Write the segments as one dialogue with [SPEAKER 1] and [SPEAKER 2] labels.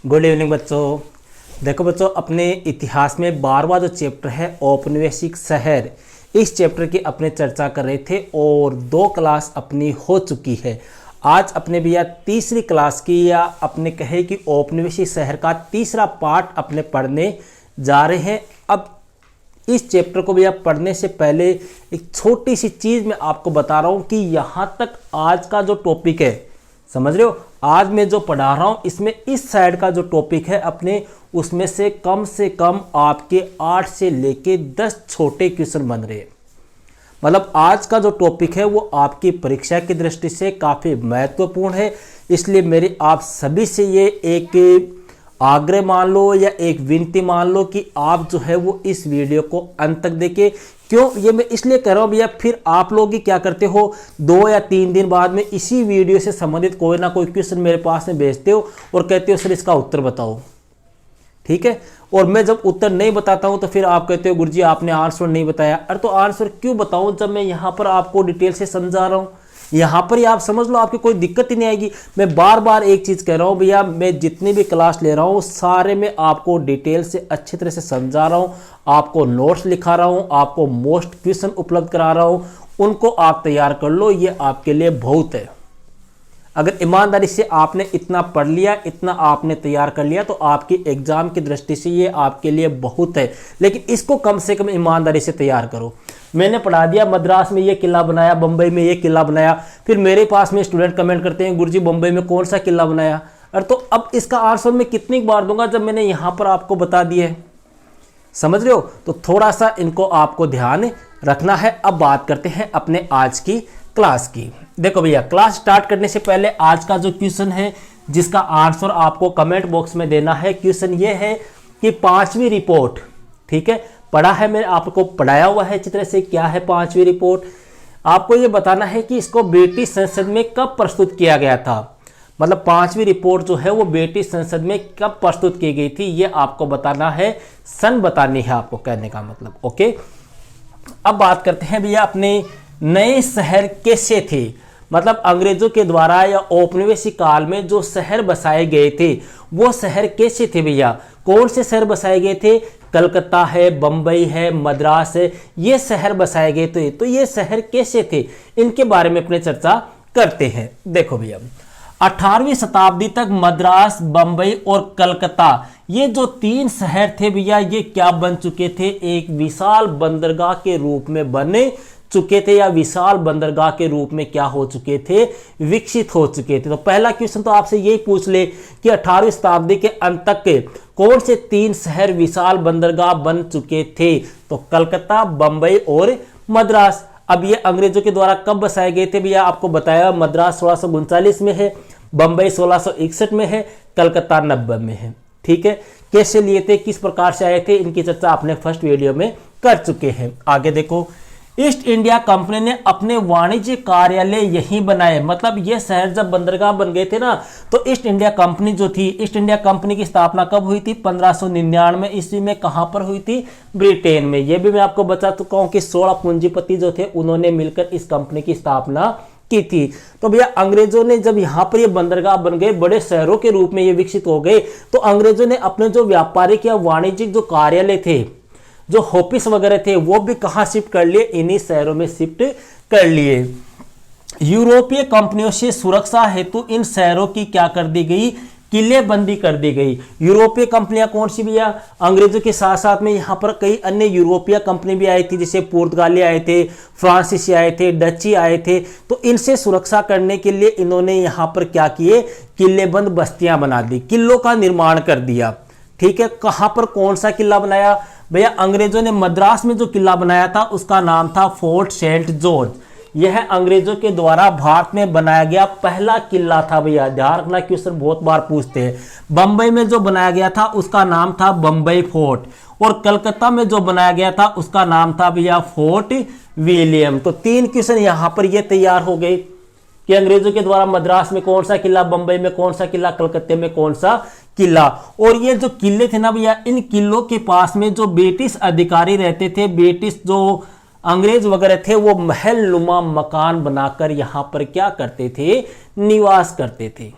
[SPEAKER 1] Good evening बच्चों। देखो बच्चों, अपने इतिहास में 12वां जो चैप्टर है औपनिवेशिक शहर, इस चैप्टर की अपने चर्चा कर रहे थे और 2 क्लास अपनी हो चुकी है। आज अपने भैया तीसरी क्लास की, या अपने कहे कि औपनिवेशिक शहर का तीसरा पार्ट अपने पढ़ने जा रहे हैं। अब इस चैप्टर को भैया पढ़ने से पहले एक छोटी सी चीज़ मैं आपको बता रहा हूँ कि यहाँ तक आज का जो टॉपिक है, समझ रहे हो, आज मैं जो पढ़ा रहा हूँ इसमें इस साइड का जो टॉपिक है अपने, उसमें से कम आपके 8 से लेके 10 छोटे क्वेश्चन बन रहे हैं। मतलब आज का जो टॉपिक है वो आपकी परीक्षा की दृष्टि से काफ़ी महत्वपूर्ण है। इसलिए मेरी आप सभी से ये एक आग्रह मान लो या एक विनती मान लो कि आप जो है वो इस वीडियो को अंत तक देखें। क्यों ये मैं इसलिए कह रहा हूँ भैया, फिर आप लोग ही क्या करते हो, 2 या 3 दिन बाद में इसी वीडियो से संबंधित कोई ना कोई क्वेश्चन मेरे पास में भेजते हो और कहते हो सर इसका उत्तर बताओ, ठीक है। और मैं जब उत्तर नहीं बताता हूं तो फिर आप कहते हो गुरुजी आपने आंसर नहीं बताया। अरे तो आंसर क्यों बताऊं जब मैं यहां पर आपको डिटेल से समझा रहा हूं। यहां पर ही आप समझ लो, आपकी कोई दिक्कत ही नहीं आएगी। मैं बार बार एक चीज कह रहा हूं भैया, मैं जितनी भी क्लास ले रहा हूं सारे में आपको डिटेल से अच्छी तरह से समझा रहा हूं, आपको नोट्स लिखा रहा हूं, आपको मोस्ट क्वेश्चन उपलब्ध करा रहा हूं। उनको आप तैयार कर लो, ये आपके लिए बहुत है। अगर ईमानदारी से आपने इतना पढ़ लिया, इतना आपने तैयार कर लिया, तो आपकी एग्जाम की दृष्टि से ये आपके लिए बहुत है। लेकिन इसको कम से कम ईमानदारी से तैयार करो। मैंने पढ़ा दिया मद्रास में ये किला बनाया, बंबई में ये किला बनाया, फिर मेरे पास में स्टूडेंट कमेंट करते हैं गुरुजी बंबई में कौन सा किला बनाया। अरे तो अब इसका आंसर मैं कितनी बार दूंगा जब मैंने यहां पर आपको बता दिया है, समझ रहे हो। तो थोड़ा सा इनको आपको ध्यान रखना है। अब बात करते हैं अपने आज की क्लास की। देखो भैया, क्लास स्टार्ट करने से पहले आज का जो क्वेश्चन है जिसका आंसर आपको कमेंट बॉक्स में देना है, क्वेश्चन ये है कि 5वीं रिपोर्ट, ठीक है, पढ़ा है मैंने आपको, पढ़ाया हुआ है अच्छी तरह से, क्या है 5वीं रिपोर्ट। आपको ये बताना है कि इसको ब्रिटिश संसद में कब प्रस्तुत किया गया था। मतलब 5वीं रिपोर्ट जो है वो ब्रिटिश संसद में कब प्रस्तुत की गई थी, ये आपको बताना है, सन बतानी है आपको, कहने का मतलब। ओके, अब बात करते हैं भैया अपने नए शहर कैसे थे। मतलब अंग्रेजों के द्वारा या औपनिवेशिक काल में जो शहर बसाए गए थे वो शहर कैसे थे भैया। कौन से शहर बसाए गए थे, कलकत्ता है, बंबई है, मद्रास है, ये शहर बसाए गए थे। तो ये शहर कैसे थे, इनके बारे में अपने चर्चा करते हैं। देखो भैया, 18वीं शताब्दी तक मद्रास, बंबई और कलकत्ता, ये जो 3 शहर थे भैया, ये क्या बन चुके थे, एक विशाल बंदरगाह के रूप में बने चुके थे, या विशाल बंदरगाह के रूप में क्या हो चुके थे, विकसित हो चुके थे। तो पहला क्वेश्चन तो आपसे यही पूछ ले कि 18वीं शताब्दी के अंत तक के कौन से 3 शहर विशाल बंदरगाह बन चुके थे। तो कलकत्ता, बंबई और मद्रास। अब ये अंग्रेजों के द्वारा कब बसाए गए थे भैया, आपको बताया मद्रास 1639 में है, बंबई 1661 में है, कलकत्ता 90 में है, ठीक है। कैसे लिए थे, किस प्रकार से आए थे, इनकी चर्चा आपने फर्स्ट वीडियो में कर चुके हैं। आगे देखो, ईस्ट इंडिया कंपनी ने अपने वाणिज्य कार्यालय यहीं बनाए। मतलब ये शहर जब बंदरगाह बन गए थे ना, तो ईस्ट इंडिया कंपनी जो थी, ईस्ट इंडिया कंपनी की स्थापना कब हुई थी, 1599 ईस्वी में। कहां पर हुई थी, ब्रिटेन में। ये भी मैं आपको बता चुका हूं कि 16 पूंजीपति जो थे उन्होंने मिलकर इस कंपनी की स्थापना की थी। तो भैया अंग्रेजों ने जब यहाँ पर ये बंदरगाह बन गए, बड़े शहरों के रूप में ये विकसित हो गए, तो अंग्रेजों ने अपने जो व्यापारिक या वाणिज्यिक जो कार्यालय थे, जो ऑफिस वगैरह थे, वो भी कहां शिफ्ट कर लिए, इन्हीं शहरों में शिफ्ट कर लिए। यूरोपीय कंपनियों से सुरक्षा हेतु इन शहरों की क्या कर दी गई, किलेबंदी कर दी गई। यूरोपीय कंपनियां कौन सी भैया, अंग्रेजों के साथ साथ में यहां पर कई अन्य यूरोपीय कंपनी भी आई थी, जैसे पुर्तगाली आए थे, फ्रांसीसी आए थे, डची आए थे। तो इनसे सुरक्षा करने के लिए इन्होंने यहां पर क्या किए, किलेबंद बस्तियां बना दी, किलों का निर्माण कर दिया, ठीक है। कहां पर कौन सा किला बनाया भैया, अंग्रेजों ने मद्रास में जो किला बनाया था उसका नाम था फोर्ट सेंट जॉर्ज। यह अंग्रेजों के द्वारा भारत में बनाया गया पहला किला था भैया, ध्यान रखना, क्वेश्चन बहुत बार पूछते हैं। बंबई में जो बनाया गया था उसका नाम था बंबई फोर्ट, और कलकत्ता में जो बनाया गया था उसका नाम था भैया फोर्ट विलियम। तो 3 क्वेश्चन यहां पर ये तैयार हो गए कि अंग्रेजों के द्वारा मद्रास में कौन सा किला, बंबई में कौन सा किला, कलकत्ते में कौन सा किला। और ये जो किले थे ना भैया, इन किलों के पास में जो ब्रिटिश अधिकारी रहते थे, ब्रिटिश जो अंग्रेज वगैरह थे, वो महल नुमा मकान बनाकर यहां पर क्या करते थे, निवास करते थे।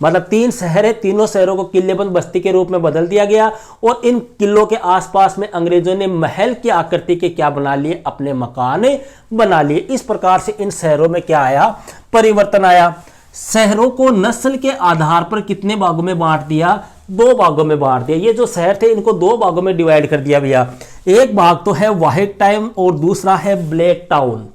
[SPEAKER 1] मतलब 3 शहर है, तीनों शहरों को किलेबंद बस्ती के रूप में बदल दिया गया और इन किलों के आसपास में अंग्रेजों ने महल की आकृति के क्या बना लिए, अपने मकान बना लिए। इस प्रकार से इन शहरों में क्या आया, परिवर्तन आया। शहरों को नस्ल के आधार पर कितने भागों में बांट दिया, 2 भागों में बांट दिया। ये जो शहर थे इनको 2 भागों में डिवाइड कर दिया भैया। एक भाग तो है व्हाइट टाउन और दूसरा है ब्लैक टाउन।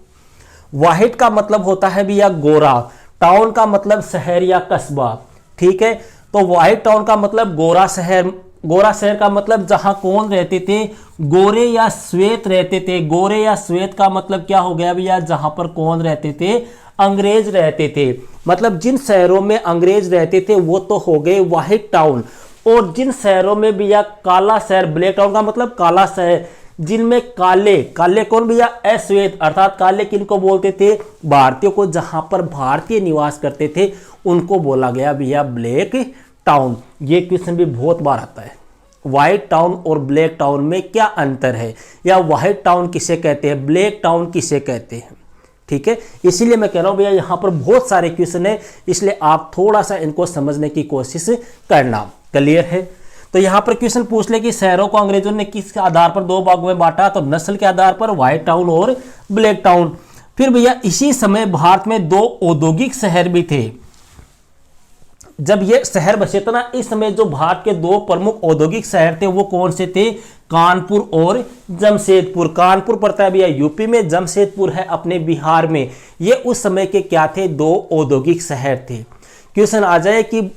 [SPEAKER 1] व्हाइट का मतलब होता है भैया गोरा, टाउन का मतलब शहर या कस्बा, ठीक है। तो व्हाइट टाउन का मतलब गोरा शहर, गोरा शहर का मतलब जहां कौन रहते थे, गोरे या श्वेत रहते थे। गोरे या श्वेत का मतलब क्या हो गया भैया, जहां पर कौन रहते थे, अंग्रेज रहते थे। मतलब जिन शहरों में अंग्रेज रहते थे वो तो हो गए व्हाइट टाउन, और जिन शहरों में भैया काला शहर, ब्लैक टाउन का मतलब काला शहर, जिनमें काले, काले कौन भैया, अश्वेत, अर्थात काले किनको बोलते थे, भारतीयों को, जहां पर भारतीय निवास करते थे उनको बोला गया भैया ब्लैक टाउन। ये क्वेश्चन भी बहुत बार आता है, व्हाइट टाउन और ब्लैक टाउन में क्या अंतर है, या व्हाइट टाउन किसे कहते हैं, ब्लैक टाउन किसे कहते हैं, ठीक है। इसीलिए मैं कह रहा हूं भैया यहाँ पर बहुत सारे क्वेश्चन है, इसलिए आप थोड़ा सा इनको समझने की कोशिश करना। क्लियर है। तो यहाँ पर क्वेश्चन पूछ ले कि शहरों को अंग्रेजों ने किस आधार पर 2 भागों में बांटा, तो नस्ल के आधार पर, व्हाइट टाउन और ब्लैक टाउन। फिर भैया इसी समय भारत में 2 औद्योगिक शहर भी थे। जब ये शहर बसे थे ना, इस समय जो भारत के 2 प्रमुख औद्योगिक शहर थे वो कौन से थे, कानपुर और जमशेदपुर। कानपुर पड़ता है भैया यूपी में, जमशेदपुर है अपने बिहार में। ये उस समय के क्या थे, 2 औद्योगिक शहर थे। क्वेश्चन आ जाए कि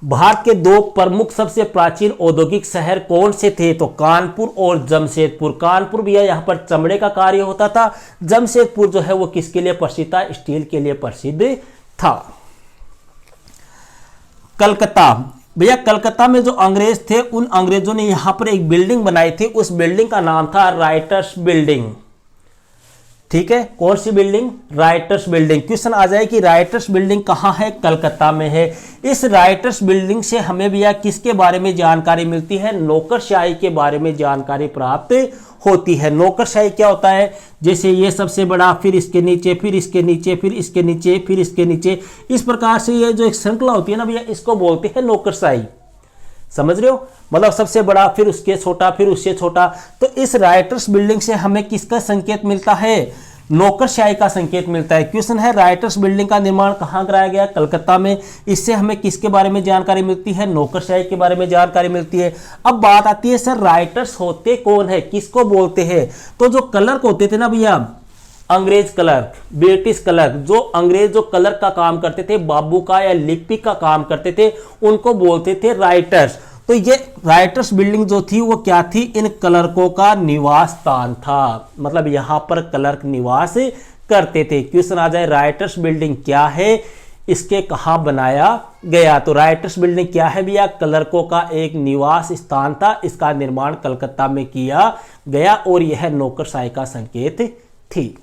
[SPEAKER 1] भारत के 2 प्रमुख सबसे प्राचीन औद्योगिक शहर कौन से थे, तो कानपुर और जमशेदपुर। कानपुर भैया यहाँ पर चमड़े का कार्य होता था, जमशेदपुर जो है वो किसके लिए प्रसिद्ध था, स्टील के लिए प्रसिद्ध था। कलकत्ता भैया, कलकत्ता में जो अंग्रेज थे उन अंग्रेजों ने यहां पर एक बिल्डिंग बनाई थी, उस बिल्डिंग का नाम था राइटर्स बिल्डिंग, ठीक है। कौन सी बिल्डिंग, राइटर्स बिल्डिंग। क्वेश्चन आ जाए कि राइटर्स बिल्डिंग कहां है, कलकत्ता में है। इस राइटर्स बिल्डिंग से हमें भैया किसके बारे में जानकारी मिलती है, नौकरशाही के बारे में जानकारी प्राप्त होती है। नौकरशाही क्या होता है, जैसे ये सबसे बड़ा, फिर इसके नीचे, फिर इसके नीचे, फिर इसके नीचे, फिर इसके नीचे, इस प्रकार से ये जो एक श्रृंखला होती है ना भैया, इसको बोलते हैं नौकरशाही। समझ रहे हो, मतलब सबसे बड़ा, फिर उसके छोटा, फिर उससे छोटा। तो इस राइटर्स बिल्डिंग से हमें किसका संकेत मिलता है, नौकरशाही का संकेत मिलता है। क्वेश्चन है राइटर्स बिल्डिंग का निर्माण कहां कराया गया, कलकत्ता में। इससे हमें किसके बारे में जानकारी मिलती है, नौकरशाही के बारे में जानकारी मिलती है। अब बात आती है सर राइटर्स होते कौन है, किसको बोलते हैं। तो जो क्लर्क होते थे ना भैया, अंग्रेज क्लर्क, ब्रिटिश क्लर्क, जो अंग्रेज जो क्लर्क का काम करते थे, बाबू का या लिपिक का काम करते थे, उनको बोलते थे राइटर्स। तो ये राइटर्स बिल्डिंग जो थी वो क्या थी, इन क्लर्कों का निवास स्थान था। मतलब यहां पर क्लर्क निवास करते थे। क्वेश्चन आ जाए राइटर्स बिल्डिंग क्या है, इसके कहां बनाया गया, तो राइटर्स बिल्डिंग क्या है भैया, क्लर्कों का एक निवास स्थान था। इसका निर्माण कलकत्ता में किया गया और यह नौकरशाही का संकेत थी।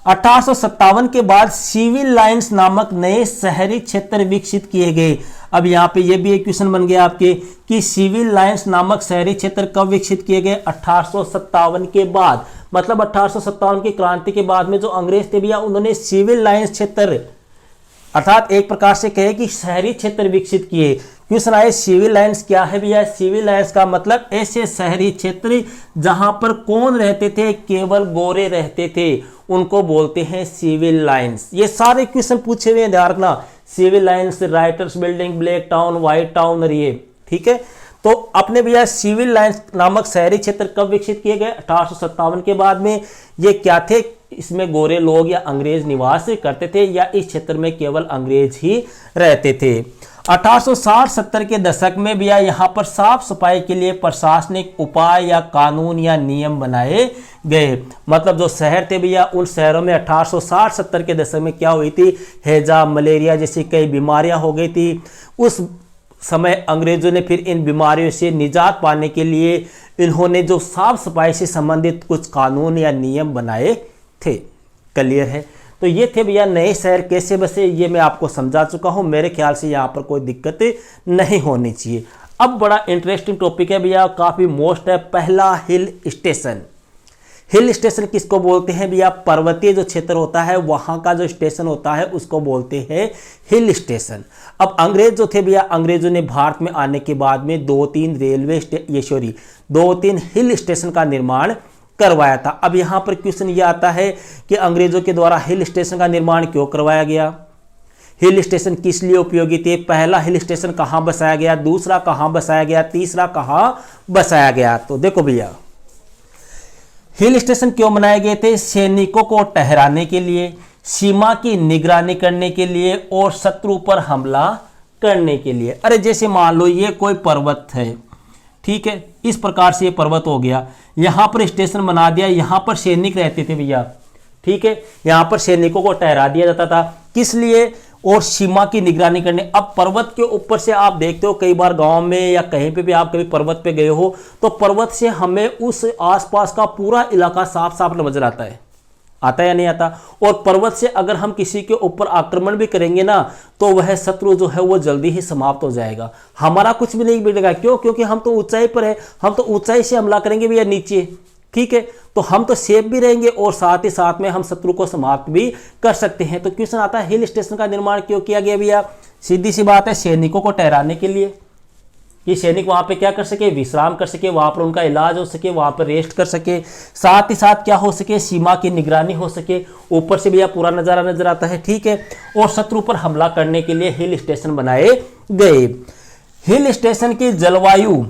[SPEAKER 1] 1857 के बाद सिविल लाइंस नामक नए शहरी क्षेत्र विकसित किए गए। अब यहाँ पे ये भी एक क्वेश्चन बन गया आपके कि सिविल लाइंस नामक शहरी क्षेत्र कब विकसित किए गए, 1857 के बाद। मतलब 1857 की क्रांति के बाद में जो अंग्रेज थे भैया, उन्होंने सिविल लाइंस क्षेत्र, अर्थात एक प्रकार से कहे कि शहरी क्षेत्र विकसित किए। क्वेश्चन आए सिविल लाइंस क्या है भैया, सिविल लाइंस का मतलब ऐसे शहरी क्षेत्र जहां पर कौन रहते थे, केवल गोरे रहते थे, उनको बोलते हैं सिविल लाइंस। ये सारे क्वेश्चन पूछे हुए हैं, ध्यान रखना। Civil lines, writers building, black town, white town और ये, ठीक है। तो अपने भैया सिविल लाइंस नामक शहरी क्षेत्र कब विकसित किए गए, 1857 के बाद में। ये क्या थे, इसमें गोरे लोग या अंग्रेज निवास करते थे, या इस क्षेत्र में केवल अंग्रेज ही रहते थे। 1860-70 के दशक में भैया यहाँ पर साफ सफाई के लिए प्रशासनिक उपाय या कानून या नियम बनाए गए। मतलब जो शहर थे भैया, उन शहरों में 1860-70 के दशक में क्या हुई थी, हैजा, मलेरिया जैसी कई बीमारियां हो गई थी। उस समय अंग्रेजों ने फिर इन बीमारियों से निजात पाने के लिए इन्होंने जो साफ सफाई से संबंधित कुछ कानून या नियम बनाए थे। क्लियर है। तो ये थे भैया नए शहर कैसे बसे, ये मैं आपको समझा चुका हूं। मेरे ख्याल से यहाँ पर कोई दिक्कत नहीं होनी चाहिए। अब बड़ा इंटरेस्टिंग टॉपिक है भैया, काफी मोस्ट है, पहला हिल स्टेशन। हिल स्टेशन किसको बोलते हैं भैया? पर्वतीय जो क्षेत्र होता है वहां का जो स्टेशन होता है उसको बोलते हैं हिल स्टेशन। अब अंग्रेज जो थे भैया, अंग्रेजों ने भारत में आने के बाद में 2-3 2-3 हिल स्टेशन का निर्माण करवाया था। अब यहां पर क्वेश्चन ये आता है कि अंग्रेजों के द्वारा हिल स्टेशन का निर्माण क्यों करवाया गया, हिल स्टेशन किस लिए उपयोगी थे, पहला हिल स्टेशन कहां बसाया गया, दूसरा कहां बसाया गया, तीसरा कहां बसाया गया। तो देखो भैया, हिल स्टेशन क्यों बनाए गए थे? सैनिकों को ठहराने के लिए, सीमा की निगरानी करने के लिए और शत्रु पर हमला करने के लिए। अरे जैसे मान लो ये कोई पर्वत है, ठीक है, इस प्रकार से ये पर्वत हो गया, यहां पर स्टेशन बना दिया, यहां पर सैनिक रहते थे भैया, ठीक है, यहां पर सैनिकों को ठहरा दिया जाता था, किस लिए? और सीमा की निगरानी करने। अब पर्वत के ऊपर से आप देखते हो कई बार गांव में या कहीं पे भी आप कभी पर्वत पे गए हो तो पर्वत से हमें उस आसपास का पूरा इलाका साफ साफ नजर आता है या नहीं आता? और पर्वत से अगर हम किसी के ऊपर आक्रमण भी करेंगे ना तो वह शत्रु जो है वो जल्दी ही समाप्त हो जाएगा, हमारा कुछ भी नहीं बिगड़ेगा। क्यों? क्योंकि हम तो ऊंचाई पर है, हम तो ऊंचाई से हमला करेंगे भैया नीचे, ठीक है, तो हम तो सेफ भी रहेंगे और साथ ही साथ में हम शत्रु को समाप्त भी कर सकते हैं। तो क्वेश्चन आता है हिल स्टेशन का निर्माण क्यों किया गया भैया? सीधी सी बात है, सैनिकों को ठहराने के लिए, कि सैनिक वहां पे क्या कर सके, विश्राम कर सके, वहां पर उनका इलाज हो सके, वहां पर रेस्ट कर सके, साथ ही साथ क्या हो सके, सीमा की निगरानी हो सके, ऊपर से भैया पूरा नजारा नजर आता है, ठीक है, और शत्रु पर हमला करने के लिए हिल स्टेशन बनाए गए। हिल स्टेशन की जलवायु,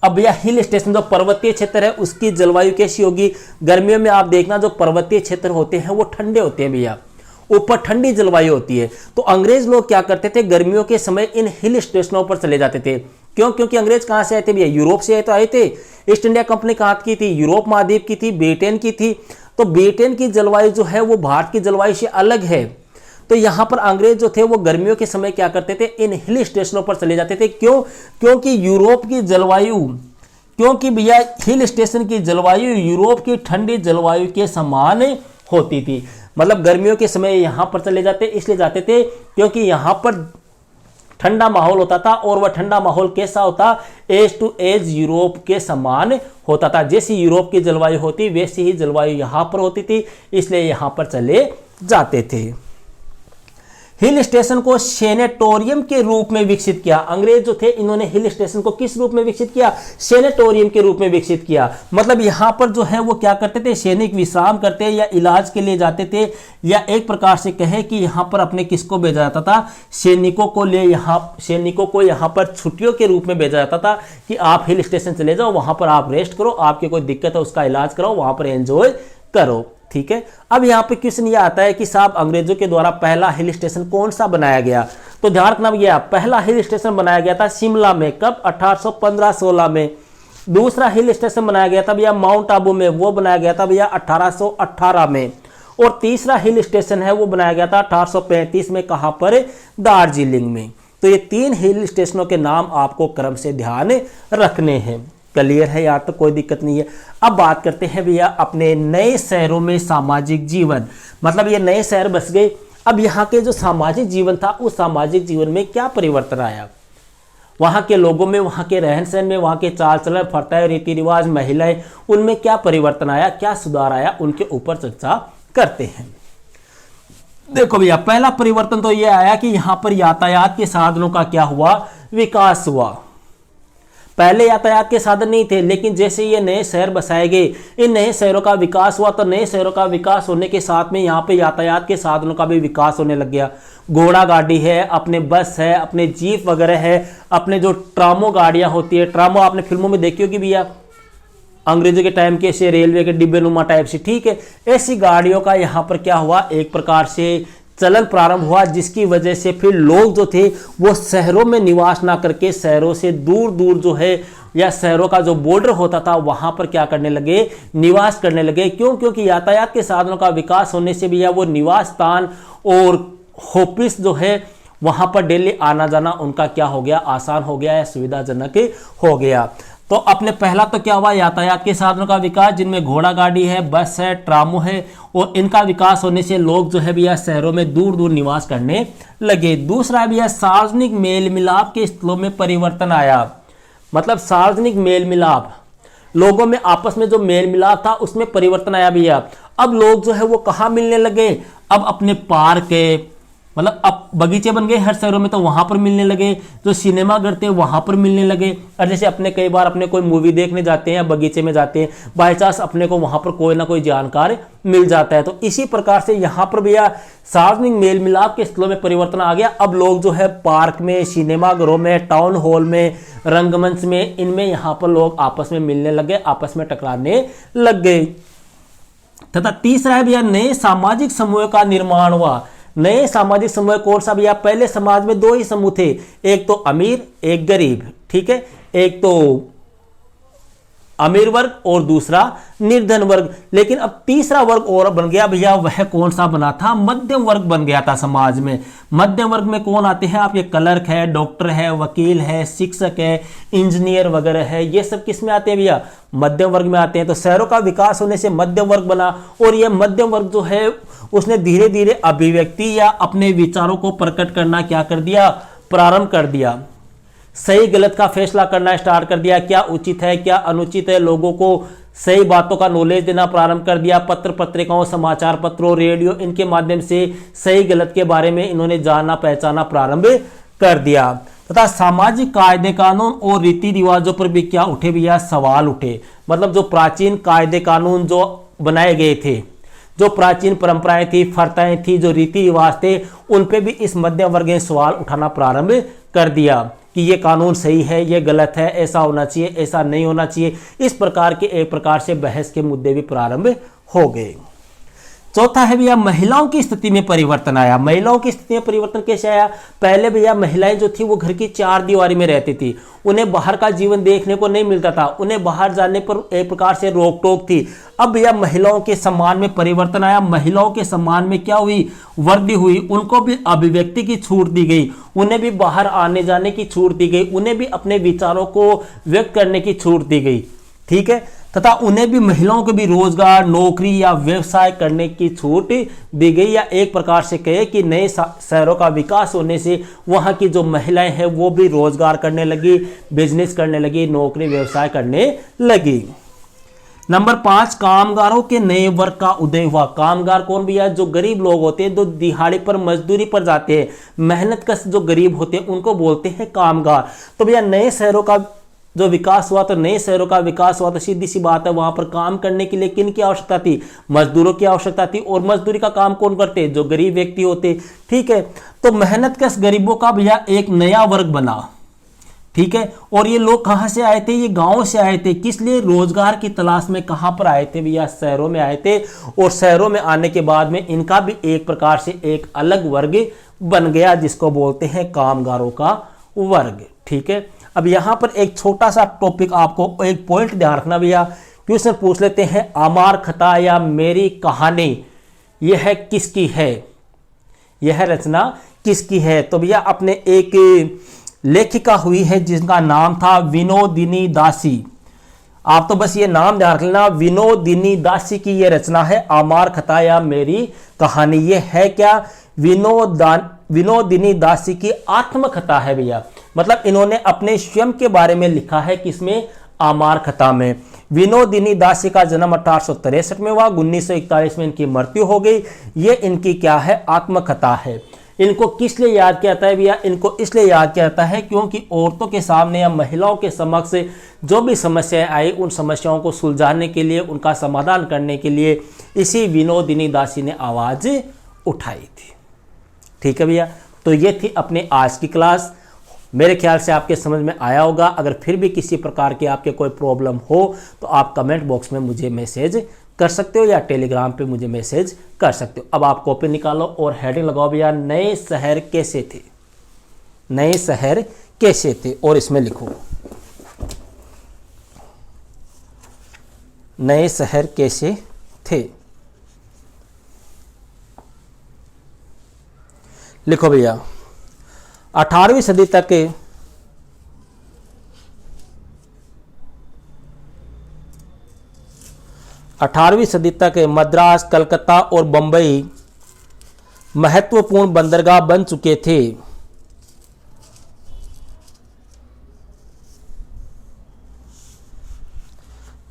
[SPEAKER 1] अब भैया हिल स्टेशन जो पर्वतीय क्षेत्र है उसकी जलवायु कैसी होगी? गर्मियों में आप देखना जो पर्वतीय क्षेत्र होते हैं वो ठंडे होते हैं भैया, ऊपर ठंडी जलवायु होती है। तो अंग्रेज लोग क्या करते थे, गर्मियों के समय इन हिल स्टेशनों पर चले जाते थे। क्यों? क्योंकि अंग्रेज कहां से आए थे भैया? यूरोप से आए थे। ईस्ट इंडिया कंपनी कहां की थी? यूरोप महाद्वीप की थी, ब्रिटेन की थी। तो ब्रिटेन की जलवायु जो है वो भारत की जलवायु से अलग है। तो यहां पर अंग्रेज जो थे वो गर्मियों के समय क्या करते थे, इन हिल स्टेशनों पर चले जाते थे। क्यों? क्योंकि यूरोप की जलवायु, क्योंकि भैया हिल स्टेशन की जलवायु यूरोप की ठंडी जलवायु के समान होती थी। मतलब गर्मियों के समय यहां पर चले जाते, इसलिए जाते थे क्योंकि यहां पर ठंडा माहौल होता था और वह ठंडा माहौल कैसा होता, एज टू एज यूरोप के समान होता था। जैसी यूरोप की जलवायु होती वैसी ही जलवायु यहां पर होती थी, इसलिए यहां पर चले जाते थे। हिल स्टेशन को सेनेटोरियम के रूप में विकसित किया। अंग्रेज जो थे इन्होंने हिल स्टेशन को किस रूप में विकसित किया? सेनेटोरियम के रूप में विकसित किया। मतलब यहां पर जो है वो क्या करते थे, सैनिक विश्राम करते या इलाज के लिए जाते थे, या एक प्रकार से कहे कि यहां पर अपने किसको भेजा जाता था, सैनिकों को यहां पर छुट्टियों के रूप में भेजा जाता था कि आप हिल स्टेशन चले जाओ, वहां पर आप रेस्ट करो, आपकी कोई दिक्कत है उसका इलाज कराओ, वहां पर एंजॉय करो, ठीक है। अब यहाँ पे क्वेश्चन ये आता है कि साहब अंग्रेजों के द्वारा पहला हिल स्टेशन कौन सा बनाया गया? तो ध्यान रखना भैया, पहला हिल स्टेशन बनाया गया था शिमला में, कब? 1815-16 में। दूसरा हिल स्टेशन बनाया गया था भैया माउंट आबू में, वो बनाया गया था भैया 1818 में। और तीसरा हिल स्टेशन है वो बनाया गया था 1835 में, कहां पर? दार्जिलिंग में। तो ये 3 हिल स्टेशनों के नाम आपको क्रम से ध्यान रखने हैं। क्लियर है यार? तो कोई दिक्कत नहीं है। अब बात करते हैं भैया अपने नए शहरों में सामाजिक जीवन, मतलब ये नए शहर बस गए, अब यहाँ के जो सामाजिक जीवन था उस सामाजिक जीवन में क्या परिवर्तन आया, वहाँ के लोगों में, वहाँ के रहन सहन में, वहाँ के चाल चलन, फर्ताए, रीति रिवाज, महिलाएं, उनमें क्या परिवर्तन आया, क्या सुधार आया, उनके ऊपर चर्चा करते हैं। देखो भैया पहला परिवर्तन तो यह आया कि यहाँ पर यातायात के साधनों का क्या हुआ, विकास हुआ। पहले यातायात के साधन नहीं थे, लेकिन जैसे ये नए शहर बसाए गए, इन नए शहरों का विकास हुआ, तो नए शहरों का विकास होने के साथ में यहाँ पे यातायात के साधनों का भी विकास होने लग गया। घोड़ा गाड़ी है, अपने बस है, अपने जीप वगैरह है, अपने जो ट्रामो गाड़ियां होती है, ट्रामो आपने फिल्मों में देखी होगी भैया, अंग्रेजों के टाइम के ऐसे रेलवे के डिब्बे नुमा टाइप से, ठीक है, ऐसी गाड़ियों का यहाँ पर क्या हुआ, एक प्रकार से चलन प्रारंभ हुआ, जिसकी वजह से फिर लोग जो थे वो शहरों में निवास ना करके शहरों से दूर दूर जो है, या शहरों का जो बॉर्डर होता था वहां पर क्या करने लगे, निवास करने लगे। क्यों? क्योंकि यातायात के साधनों का विकास होने से भी वो निवास स्थान और ऑफिस जो है वहां पर डेली आना जाना उनका क्या हो गया, आसान हो गया या सुविधाजनक हो गया। तो अपने पहला तो क्या हुआ, यातायात के साधनों का विकास, जिनमें घोड़ा गाड़ी है, बस है, ट्रामो है, और इनका विकास होने से लोग जो है भैया शहरों में दूर दूर निवास करने लगे। दूसरा भैया सार्वजनिक मेल मिलाप के स्थलों में परिवर्तन आया। मतलब सार्वजनिक मेल मिलाप, लोगों में आपस में जो मेल मिलाप था उसमें परिवर्तन आया भैया। अब लोग जो है वो कहाँ मिलने लगे, अब अपने पार्क के मतलब अब बगीचे बन गए हर शहरों में, तो वहां पर मिलने लगे। जो सिनेमा घर थे वहां पर मिलने लगे। और जैसे अपने कई बार अपने कोई मूवी देखने जाते हैं या बगीचे में जाते हैं, बाई चांस अपने को वहां पर कोई ना कोई जानकार मिल जाता है। तो इसी प्रकार से यहाँ पर भैया सार्वजनिक मेल मिलाप के स्थलों में परिवर्तन आ गया। अब लोग जो है पार्क में, सिनेमा घरों में, टाउन हॉल में, रंगमंच में, इनमें यहाँ पर लोग आपस में मिलने लगे, आपस में टकराने लग गए। तथा तीसरा है भैया नए सामाजिक समूह का निर्माण हुआ। नए सामाजिक समूह कौन सा भैया, पहले समाज में दो ही समूह थे, एक तो अमीर एक गरीब, ठीक है, एक तो अमीर वर्ग और दूसरा निर्धन वर्ग। लेकिन अब तीसरा वर्ग और बन गया भैया, वह कौन सा बना था, मध्यम वर्ग बन गया था समाज में। मध्यम वर्ग में कौन आते हैं आपके, क्लर्क है, डॉक्टर है, वकील है, शिक्षक है, इंजीनियर वगैरह है, ये सब किस में आते हैं भैया, मध्यम वर्ग में आते हैं। तो शहरों का विकास होने से मध्यम वर्ग बना, और यह मध्यम वर्ग जो है उसने धीरे धीरे अभिव्यक्ति या अपने विचारों को प्रकट करना क्या कर दिया, प्रारंभ कर दिया। सही गलत का फैसला करना स्टार्ट कर दिया, क्या उचित है क्या अनुचित है, लोगों को सही बातों का नॉलेज देना प्रारंभ कर दिया। पत्र पत्रिकाओं, समाचार पत्रों, रेडियो, इनके माध्यम से सही गलत के बारे में इन्होंने जानना पहचाना प्रारंभ कर दिया। तथा सामाजिक कायदे कानून और रीति रिवाजों पर भी क्या उठे भैया, सवाल उठे। मतलब जो प्राचीन कायदे कानून जो बनाए गए थे, जो प्राचीन परंपराएं थी, फर्ताएं थी, जो रीति रिवाज थे, उन पे भी इस मध्यम वर्ग ने सवाल उठाना प्रारंभ कर दिया कि ये कानून सही है, ये गलत है, ऐसा होना चाहिए, ऐसा नहीं होना चाहिए। इस प्रकार के एक प्रकार से बहस के मुद्दे भी प्रारंभ हो गए। चौथा है भैया महिलाओं की स्थिति में परिवर्तन आया। महिलाओं की स्थिति में परिवर्तन कैसे आया, पहले भैया महिलाएं जो थी वो घर की चार दीवारी में रहती थी, उन्हें बाहर का जीवन देखने को नहीं मिलता था, उन्हें बाहर जाने पर एक प्रकार से रोक टोक थी। अब भैया महिलाओं के सम्मान में परिवर्तन आया। महिलाओं के सम्मान में क्या हुई, वृद्धि हुई। उनको भी अभिव्यक्ति की छूट दी गई, उन्हें भी बाहर आने जाने की छूट दी गई, उन्हें भी अपने विचारों को व्यक्त करने की छूट दी गई, ठीक है। तथा उन्हें भी, महिलाओं को भी रोजगार, नौकरी या व्यवसाय करने की छूट दी गई। या एक प्रकार से कहे कि नए शहरों का विकास होने से वहां की जो महिलाएं हैं वो भी रोजगार करने लगी, बिजनेस करने लगी, नौकरी व्यवसाय करने लगी। नंबर 5, कामगारों के नए वर्ग का उदय हुआ। कामगार कौन भैया, जो गरीब लोग होते हैं, जो दिहाड़ी पर मजदूरी पर जाते हैं, मेहनत कश जो गरीब होते हैं, उनको बोलते हैं कामगार। तो भैया नए शहरों का जो विकास हुआ, तो नए शहरों का विकास हुआ, तो सीधी सी बात है वहां पर काम करने के लिए किन की आवश्यकता थी, मजदूरों की आवश्यकता थी। और मजदूरी का काम कौन करते, जो गरीब व्यक्ति होते, ठीक है। तो मेहनत कश गरीबों का भैया एक नया वर्ग बना, ठीक है। और ये लोग कहां से आए थे, ये गांव से आए थे। किस लिए, रोजगार की तलाश में। कहां पर आए थे भैया, शहरों में आए थे। और शहरों में आने के बाद में इनका भी एक प्रकार से एक अलग वर्ग बन गया, जिसको बोलते हैं कामगारों का वर्ग, ठीक है। अब यहां पर एक छोटा सा टॉपिक, आपको एक पॉइंट ध्यान रखना भैया। क्वेश्चन पूछ लेते हैं, आमार खता या मेरी कहानी यह किसकी है, यह रचना किसकी है। तो भैया अपने एक लेखिका हुई है जिसका नाम था विनोदिनी दासी। आप तो बस ये नाम ध्यान रख लेना, विनोदिनी दासी की यह रचना है आमार खता या मेरी कहानी। ये है क्या, विनोदिनी दासी की आत्मकथा है भैया। मतलब इन्होंने अपने स्वयं के बारे में लिखा है, किसमें, आमार खता में। विनोदिनी दासी का जन्म 1863 में हुआ, 1941 में इनकी मृत्यु हो गई। ये इनकी क्या है, आत्मकथा है। इनको किस लिए याद किया जाता है भैया, इनको इसलिए याद किया जाता है क्योंकि औरतों के सामने या महिलाओं के समक्ष जो भी समस्याएं आई, उन समस्याओं को सुलझाने के लिए, उनका समाधान करने के लिए इसी विनोदिनी दासी ने आवाज उठाई थी, ठीक है भैया। तो ये थी अपनी आज की क्लास। मेरे ख्याल से आपके समझ में आया होगा। अगर फिर भी किसी प्रकार की आपके कोई प्रॉब्लम हो तो आप कमेंट बॉक्स में मुझे मैसेज कर सकते हो या टेलीग्राम पे मुझे मैसेज कर सकते हो। अब आप कॉपी निकालो और हेडिंग लगाओ भैया, नए शहर कैसे थे, नए शहर कैसे थे, और इसमें लिखो नए शहर कैसे थे। लिखो भैया 18वीं सदी तक 18वीं सदी तक मद्रास, कलकत्ता और बंबई महत्वपूर्ण बंदरगाह बन चुके थे।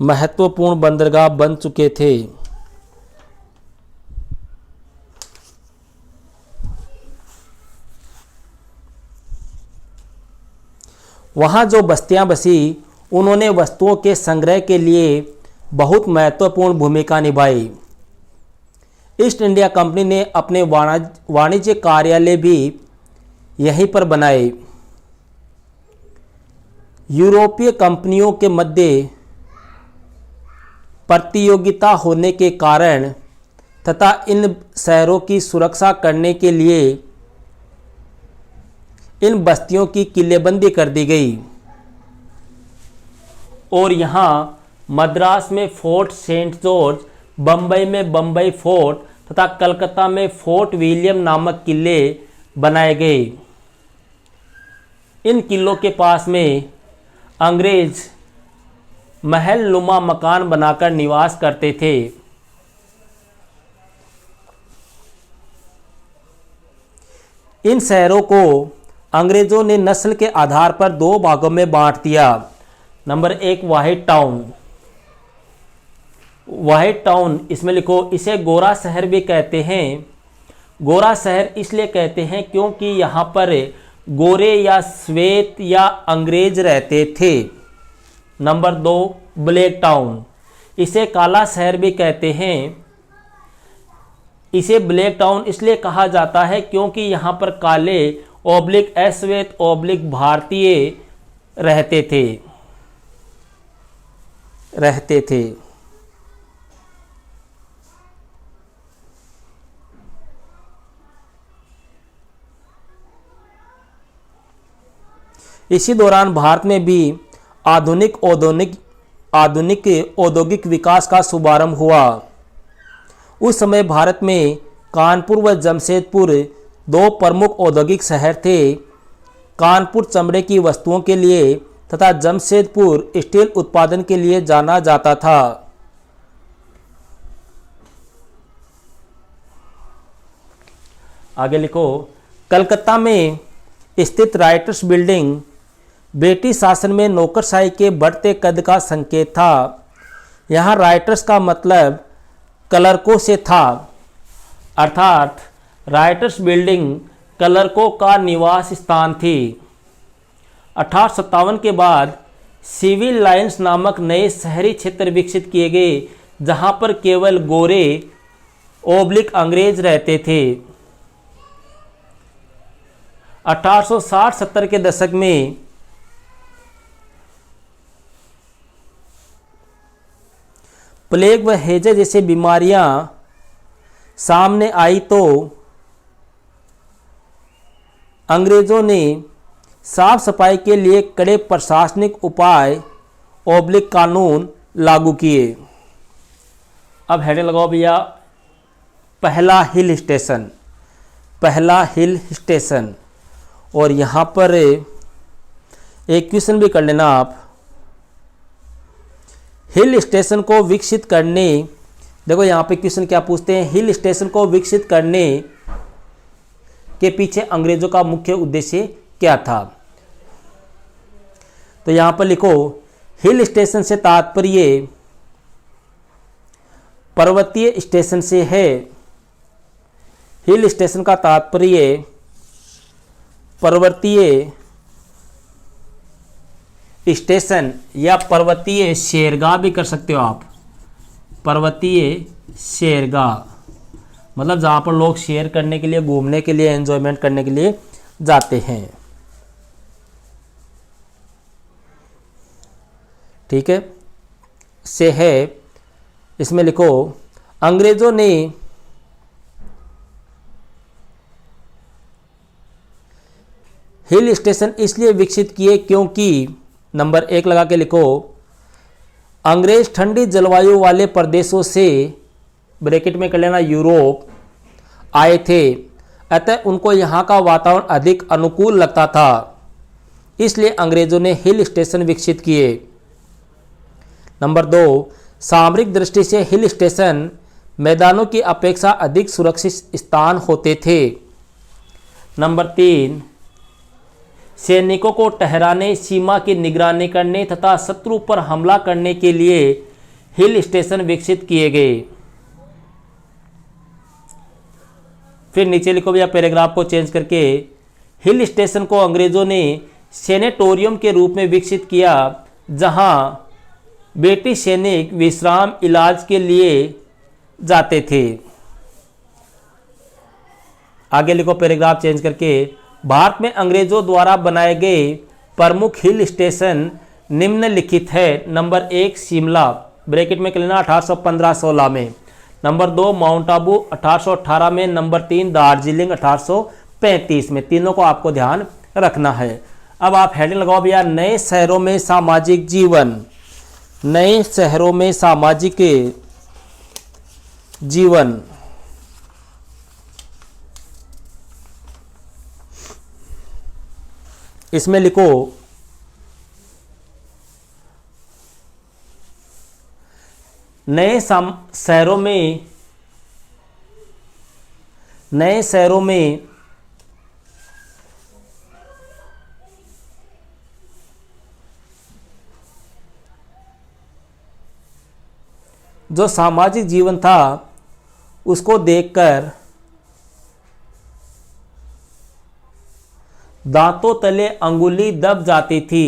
[SPEAKER 1] महत्वपूर्ण बंदरगाह बन चुके थे। वहाँ जो बस्तियाँ बसी उन्होंने वस्तुओं के संग्रह के लिए बहुत महत्वपूर्ण भूमिका निभाई। ईस्ट इंडिया कंपनी ने अपने वाणिज्य कार्यालय भी यहीं पर बनाए। यूरोपीय कंपनियों के मध्य प्रतियोगिता होने के कारण तथा इन शहरों की सुरक्षा करने के लिए इन बस्तियों की किलेबंदी कर दी गई और यहाँ मद्रास में फोर्ट सेंट जॉर्ज, बम्बई में बम्बई फोर्ट तथा कलकत्ता में फोर्ट विलियम नामक किले बनाए गए। इन किलों के पास में अंग्रेज महल नुमा मकान बनाकर निवास करते थे। इन शहरों को अंग्रेजों ने नस्ल के आधार पर दो भागों में बांट दिया। नंबर 1 वाहिद टाउन। वाहिद टाउन इसमें लिखो, इसे गोरा शहर भी कहते हैं। गोरा शहर इसलिए कहते हैं क्योंकि यहाँ पर गोरे या श्वेत या अंग्रेज रहते थे। Number 2 black town. इसे काला शहर भी कहते हैं। इसे ब्लैक टाउन इसलिए कहा जाता है क्योंकि यहाँ पर काले ओब्लिक अश्वेत ओब्लिक भारतीय रहते थे। इसी दौरान भारत में भी आधुनिक औद्योगिक विकास का शुभारंभ हुआ। उस समय भारत में कानपुर व जमशेदपुर दो प्रमुख औद्योगिक शहर थे। कानपुर चमड़े की वस्तुओं के लिए तथा जमशेदपुर स्टील उत्पादन के लिए जाना जाता था। आगे लिखो, कलकत्ता में स्थित राइटर्स बिल्डिंग ब्रिटिश शासन में नौकरशाही के बढ़ते कद का संकेत था। यहाँ राइटर्स का मतलब क्लर्कों से था, अर्थात राइटर्स बिल्डिंग क्लर्कों का निवास स्थान थी। 1857 के बाद सिविल लाइन्स नामक नए शहरी क्षेत्र विकसित किए गए जहाँ पर केवल गोरे ओब्लिक अंग्रेज रहते थे। 1860-70 के दशक में प्लेग व हैजा जैसी बीमारियां सामने आई तो अंग्रेजों ने साफ सफाई के लिए कड़े प्रशासनिक उपाय ओब्लिक कानून लागू किए। अब हेडिंग लगाओ भैया, पहला हिल स्टेशन। और यहाँ पर एक क्वेश्चन भी कर लेना आप। हिल स्टेशन को विकसित करने, देखो यहाँ पे क्वेश्चन क्या पूछते हैं, हिल स्टेशन को विकसित करने के पीछे अंग्रेजों का मुख्य उद्देश्य क्या था। तो यहाँ पर लिखो, हिल स्टेशन से तात्पर्य पर्वतीय स्टेशन से है। हिल स्टेशन का तात्पर्य पर्वतीय स्टेशन या पर्वतीय शेरगाह भी कर सकते हो आप। पर्वतीय शेरगाह मतलब जहाँ पर लोग शेयर करने के लिए, घूमने के लिए, एंजॉयमेंट करने के लिए जाते हैं। ठीक है, से है। इसमें लिखो, अंग्रेजों ने हिल स्टेशन इसलिए विकसित किए क्योंकि, नंबर 1 लगा के लिखो, अंग्रेज ठंडी जलवायु वाले प्रदेशों से, ब्रैकेट में कर लेना, यूरोप आए थे, अतः उनको यहाँ का वातावरण अधिक अनुकूल लगता था, इसलिए अंग्रेजों ने हिल स्टेशन विकसित किए। नंबर 2, सामरिक दृष्टि से हिल स्टेशन मैदानों की अपेक्षा अधिक सुरक्षित स्थान होते थे। नंबर 3, सैनिकों को ठहराने, सीमा की निगरानी करने तथा शत्रु पर हमला करने के लिए हिल स्टेशन विकसित किए गए। फिर नीचे लिखो भैया पैराग्राफ को चेंज करके, हिल स्टेशन को अंग्रेजों ने सेनेटोरियम के रूप में विकसित किया, जहां ब्रिटिश सैनिक विश्राम इलाज के लिए जाते थे। आगे लिखो पैराग्राफ चेंज करके, भारत में अंग्रेजों द्वारा बनाए गए प्रमुख हिल स्टेशन निम्नलिखित है। नंबर 1 शिमला, ब्रैकेट में लेना 1815-16 में। नंबर 2 माउंट आबू 1818 में। नंबर 3 दार्जिलिंग 1835 में। तीनों को आपको ध्यान रखना है। अब आप हेडिंग लगाओ भैया, नए शहरों में सामाजिक जीवन। नए शहरों में सामाजिक जीवन। इसमें लिखो नए शहरों में जो सामाजिक जीवन था उसको देखकर दांतों तले अंगुली दब जाती थी,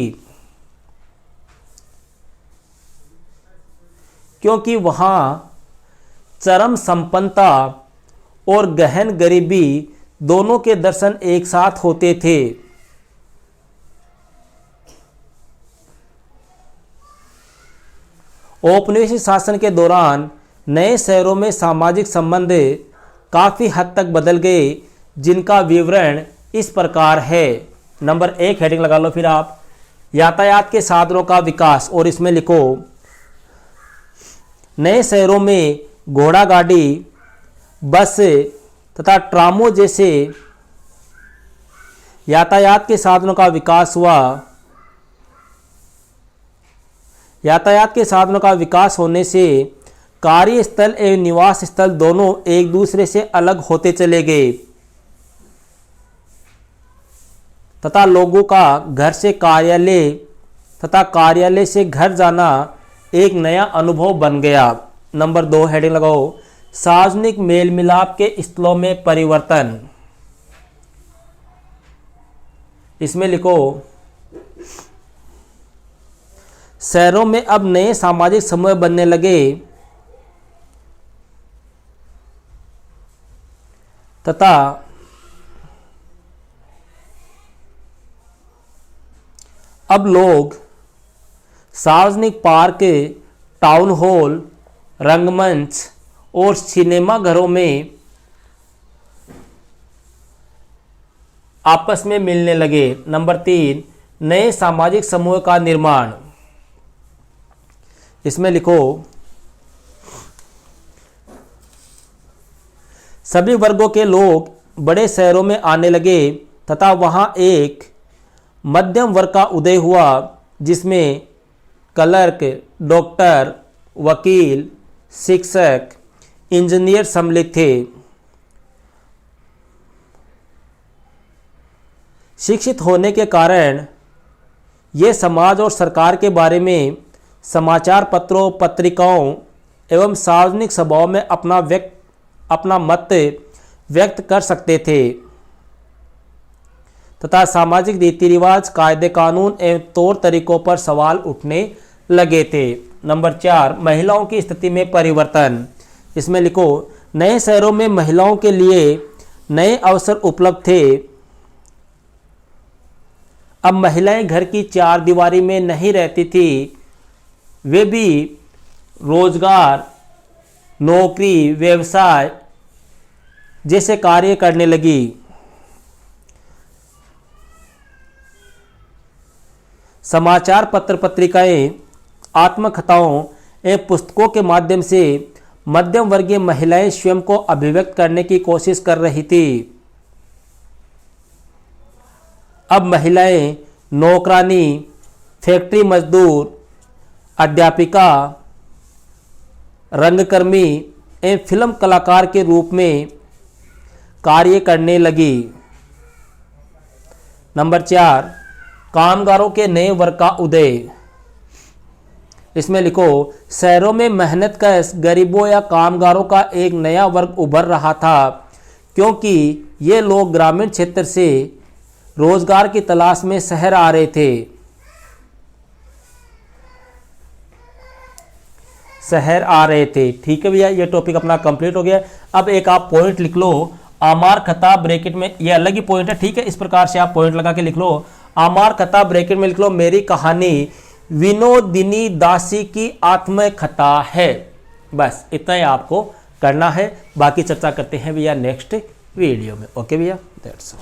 [SPEAKER 1] क्योंकि वहां चरम संपन्नता और गहन गरीबी दोनों के दर्शन एक साथ होते थे। औपनिवेशिक शासन के दौरान नए शहरों में सामाजिक संबंध काफ़ी हद तक बदल गए, जिनका विवरण इस प्रकार है। नंबर 1 हेडिंग लगा लो फिर आप, यातायात के साधनों का विकास, और इसमें लिखो नए शहरों में घोड़ा गाड़ी, बस तथा ट्रामों जैसे यातायात के साधनों का विकास हुआ। यातायात के साधनों का विकास होने से कार्यस्थल एवं निवास स्थल दोनों एक दूसरे से अलग होते चले गए तथा लोगों का घर से कार्यालय तथा कार्यालय से घर जाना एक नया अनुभव बन गया। नंबर 2 हेडिंग लगाओ, सार्वजनिक मेल मिलाप के स्थलों में परिवर्तन। इसमें लिखो शहरों में अब नए सामाजिक समूह बनने लगे तथा अब लोग सार्वजनिक पार्क, टाउन हॉल, रंगमंच और सिनेमा घरों में आपस में मिलने लगे। नंबर 3 नए सामाजिक समूह का निर्माण। इसमें लिखो सभी वर्गों के लोग बड़े शहरों में आने लगे तथा वहां एक मध्यम वर्ग का उदय हुआ, जिसमें क्लर्क, डॉक्टर, वकील, शिक्षक, इंजीनियर सम्मिलित थे। शिक्षित होने के कारण ये समाज और सरकार के बारे में समाचार पत्रों, पत्रिकाओं एवं सार्वजनिक सभाओं में अपना मत व्यक्त कर सकते थे तथा सामाजिक रीति रिवाज, कायदे कानून एवं तौर तरीकों पर सवाल उठने लगे थे। नंबर 4 महिलाओं की स्थिति में परिवर्तन। इसमें लिखो नए शहरों में महिलाओं के लिए नए अवसर उपलब्ध थे। अब महिलाएं घर की चार दीवारी में नहीं रहती थी, वे भी रोजगार, नौकरी, व्यवसाय जैसे कार्य करने लगी। समाचार पत्र, पत्रिकाएं, आत्मकथाओं एवं पुस्तकों के माध्यम से मध्यम वर्गीय महिलाएं स्वयं को अभिव्यक्त करने की कोशिश कर रही थी। अब महिलाएं नौकरानी, फैक्ट्री मजदूर, अध्यापिका, रंगकर्मी एवं फिल्म कलाकार के रूप में कार्य करने लगी। नंबर 4 कामगारों के नए वर्ग का उदय। इसमें लिखो शहरों में मेहनत कश गरीबों या कामगारों का एक नया वर्ग उभर रहा था, क्योंकि ये लोग ग्रामीण क्षेत्र से रोजगार की तलाश में शहर आ रहे थे। ठीक है भैया, ये टॉपिक अपना कंप्लीट हो गया। अब एक आप पॉइंट लिख लो, आमार खता ब्रैकेट में, ये अलग ही पॉइंट है, ठीक है, इस प्रकार से आप पॉइंट लगा के लिख लो। आमार खता ब्रैकेट में लिख लो, मेरी कहानी विनोदिनी दासी की आत्मकथा है। बस इतना ही आपको करना है, बाकी चर्चा करते हैं भैया नेक्स्ट वीडियो में। ओके भैया, दैट्स ऑल।